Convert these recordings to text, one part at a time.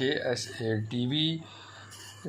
KSA TV۔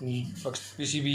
PCB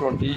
20